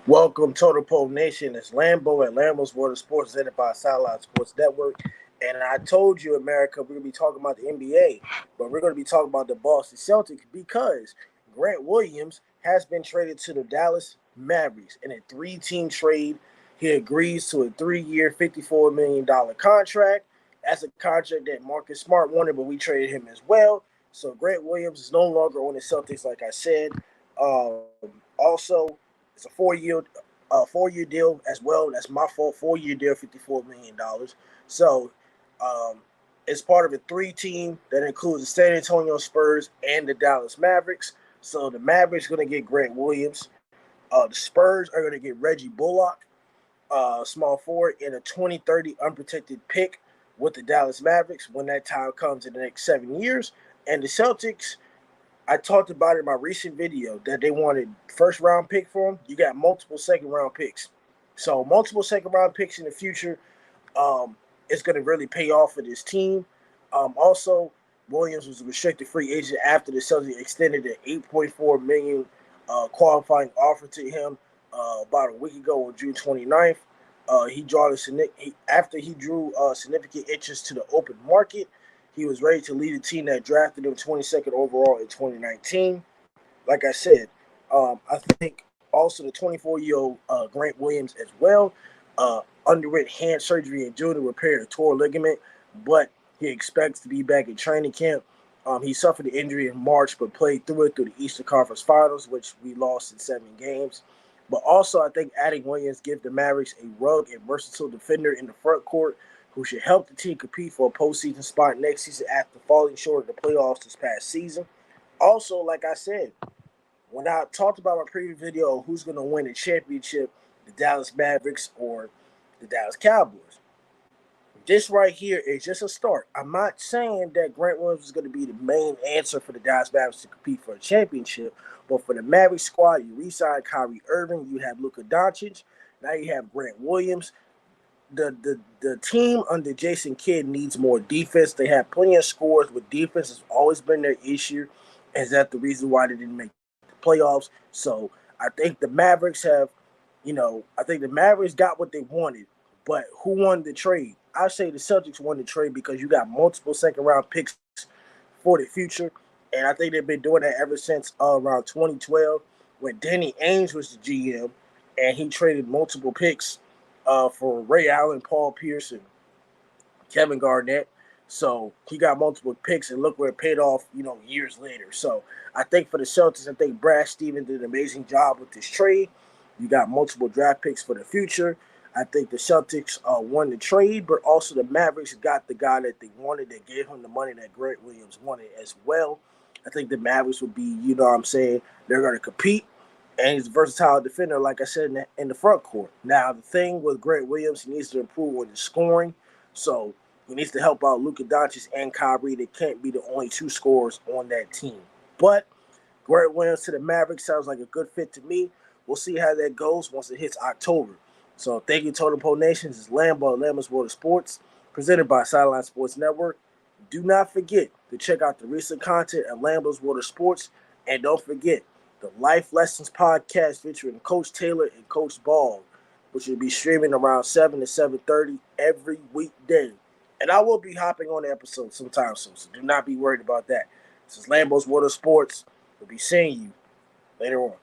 Welcome, Total Pole Nation. It's Lambo at Lambo's World of Sports, presented by Satellite Sports Network. And I told you, America, we're going to be talking about the NBA, but we're going to be talking about the Boston Celtics because Grant Williams has been traded to the Dallas Mavericks in a three-team trade. He agrees to a 3-year, $54 million contract. That's a contract that Marcus Smart wanted, but we traded him as well. So Grant Williams is no longer on the Celtics, like I said. Also, it's a four-year deal as well. That's my fault. 4-year deal, $54 million. So it's part of a three-team that includes the San Antonio Spurs and the Dallas Mavericks. So the Mavericks are going to get Grant Williams. The Spurs are going to get Reggie Bullock, small forward, in a 2030 unprotected pick with the Dallas Mavericks when that time comes in the next 7 years. And the Celtics, I talked about it in my recent video that they wanted first round pick for him. You got multiple second round picks. So multiple second round picks in the future is going to really pay off for this team. Also, Williams was a restricted free agent after the Celtics extended an $8.4 million qualifying offer to him about a week ago on June 29th. After he drew significant interest to the open market. He was ready to lead a team that drafted him 22nd overall in 2019. Like I said, I think also the 24-year-old Grant Williams as well underwent hand surgery in June to repair a torn ligament, but he expects to be back in training camp. He suffered the injury in March, but played through it through the Eastern Conference Finals, which we lost in 7 games. But also, I think adding Williams gives the Mavericks a rugged and versatile defender in the front court who should help the team compete for a postseason spot next season after falling short of the playoffs this past season. Also, like I said, when I talked about my previous video of who's going to win the championship, the Dallas Mavericks or the Dallas Cowboys, this right here is just a start. I'm not saying that Grant Williams is going to be the main answer for the Dallas Mavericks to compete for a championship, but for the Mavericks squad, you re-signed Kyrie Irving, you have Luka Doncic, now you have Grant Williams. The team under Jason Kidd needs more defense. They have plenty of scores, but defense has always been their issue. Is that the reason why they didn't make the playoffs? So I think the Mavericks got what they wanted. But who won the trade? I say the Celtics won the trade because you got multiple second-round picks for the future. And I think they've been doing that ever since around 2012 when Danny Ainge was the GM and he traded multiple picks for Ray Allen, Paul Pierce, and Kevin Garnett. So he got multiple picks, and look where it paid off, years later. So I think for the Celtics, I think Brad Stevens did an amazing job with this trade. You got multiple draft picks for the future. I think the Celtics won the trade, but also the Mavericks got the guy that they wanted. They gave him the money that Grant Williams wanted as well. I think the Mavericks would be, they're going to compete. And he's a versatile defender, like I said, in the front court. Now, the thing with Grant Williams, he needs to improve on his scoring. So he needs to help out Luka Doncic and Kyrie. They can't be the only two scorers on that team. But Grant Williams to the Mavericks sounds like a good fit to me. We'll see how that goes once it hits October. So thank you, Total Pole Nations. It's Lambo at Lambo's World of Sports, presented by Satellite Sports Network. Do not forget to check out the recent content at Lambo's World of Sports. And don't forget, the Life Lessons podcast featuring Coach Taylor and Coach Ball, which will be streaming around 7 to 7:30 every weekday. And I will be hopping on the episode sometime soon, so do not be worried about that. This is Lambo's World of Sports. We'll be seeing you later on.